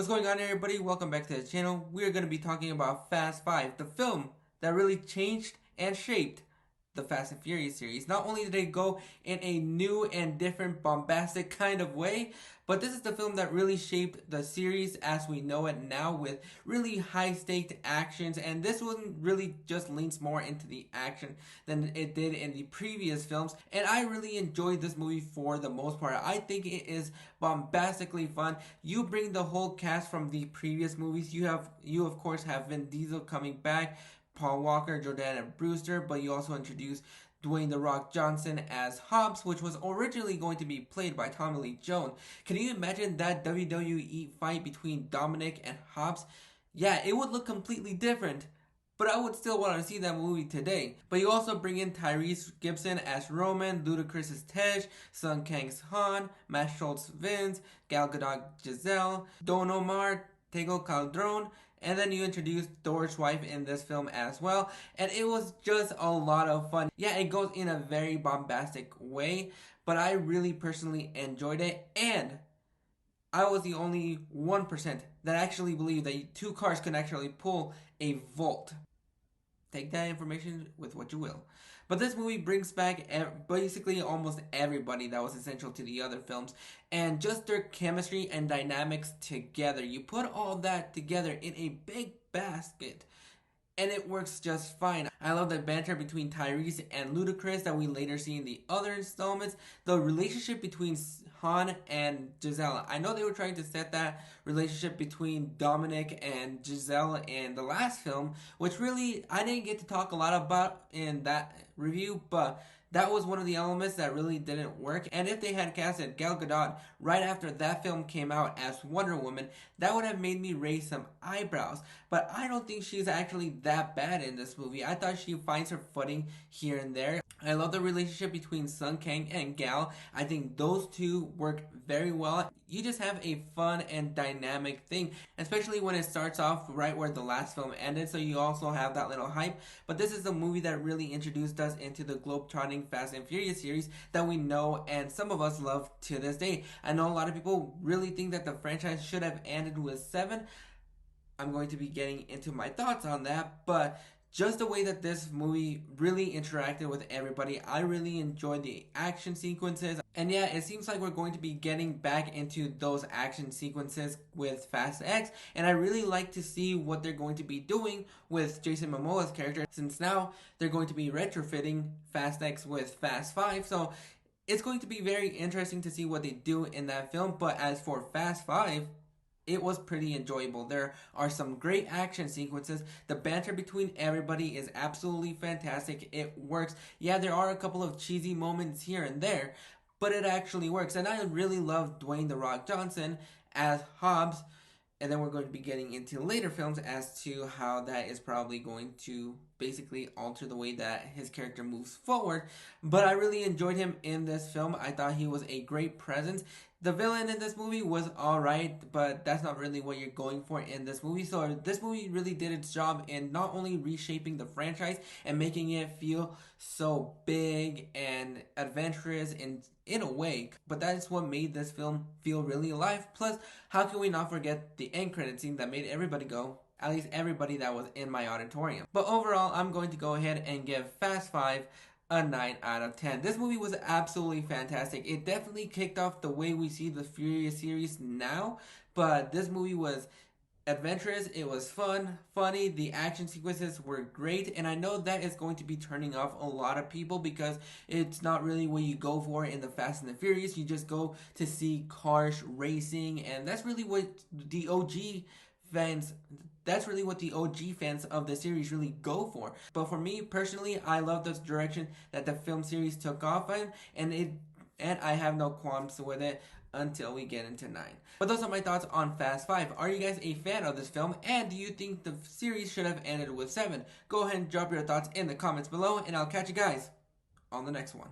What's going on, everybody? Welcome back to the channel. We're going to be talking about Fast 5, the film that really changed and shaped the Fast and Furious series. Not only did it go in a new and different bombastic kind of way, but this is the film that really shaped the series as we know it now, with really high staked actions, and this one really just leans more into the action than it did in the previous films, and I really enjoyed this movie for the most part. I think it is bombastically fun. You bring the whole cast from the previous movies. You of course have Vin Diesel coming back, Paul Walker, Jordana Brewster, but you also introduce Dwayne "The Rock" Johnson as Hobbs, which was originally going to be played by Tommy Lee Jones. Can you imagine that WWE fight between Dominic and Hobbs? Yeah, it would look completely different, but I would still want to see that movie today. But you also bring in Tyrese Gibson as Roman, Ludacris as Tej, Sung Kang's Han, Matt Schultz Vince, Gal Gadot Giselle, Don Omar, Tego Calderon, and then you introduced Thor's wife in this film as well, and it was just a lot of fun. Yeah, it goes in a very bombastic way, but I really personally enjoyed it, and I was the only 1% that actually believed that two cars can actually pull a Volt. Take that information with what you will. But this movie brings back basically almost everybody that was essential to the other films, and just their chemistry and dynamics together. You put all that together in a big basket, and it works just fine. I love the banter between Tyrese and Ludacris that we later see in the other installments. The relationship between Han and Giselle. I know they were trying to set that relationship between Dominic and Giselle in the last film, which really I didn't get to talk a lot about in that review, but that was one of the elements that really didn't work. And if they had casted Gal Gadot right after that film came out as Wonder Woman, that would have made me raise some eyebrows. But I don't think she's actually that bad in this movie. I thought she finds her footing here and there. I love the relationship between Sung Kang and Gal. I think those two work very well. You just have a fun and dynamic thing, especially when it starts off right where the last film ended, so you also have that little hype. But this is the movie that really introduced us into the globe-trotting Fast and Furious series that we know and some of us love to this day. I know a lot of people really think that the franchise should have ended with 7. I'm going to be getting into my thoughts on that, but just the way that this movie really interacted with everybody, I really enjoyed the action sequences. And yeah, it seems like we're going to be getting back into those action sequences with Fast X, and I really like to see what they're going to be doing with Jason Momoa's character, since now they're going to be retrofitting Fast X with Fast 5, so it's going to be very interesting to see what they do in that film. But as for Fast 5, it was pretty enjoyable. There are some great action sequences. The banter between everybody is absolutely fantastic. It works. Yeah, there are a couple of cheesy moments here and there, but it actually works. And I really love Dwayne "The Rock" Johnson as Hobbs. And then we're going to be getting into later films as to how that is probably going to basically alter the way that his character moves forward. But I really enjoyed him in this film. I thought he was a great presence. The villain in this movie was alright, but that's not really what you're going for in this movie. So this movie really did its job in not only reshaping the franchise and making it feel so big and adventurous in a way, but that's what made this film feel really alive. Plus, how can we not forget the end credit scene that made everybody go, at least everybody that was in my auditorium. But overall, I'm going to go ahead and give Fast 5 a 9 out of 10. This movie was absolutely fantastic. It definitely kicked off the way we see the Furious series now, but this movie was adventurous, it was fun, funny, the action sequences were great, and I know that is going to be turning off a lot of people because it's not really what you go for in the Fast and the Furious. You just go to see cars racing, and that's really what the OG fans of the series really go for. But for me personally, I love this direction that the film series took off in, and I have no qualms with it until we get into 9. But those are my thoughts on Fast 5. Are you guys a fan of this film, and do you think the series should have ended with 7? Go ahead and drop your thoughts in the comments below, and I'll catch you guys on the next one.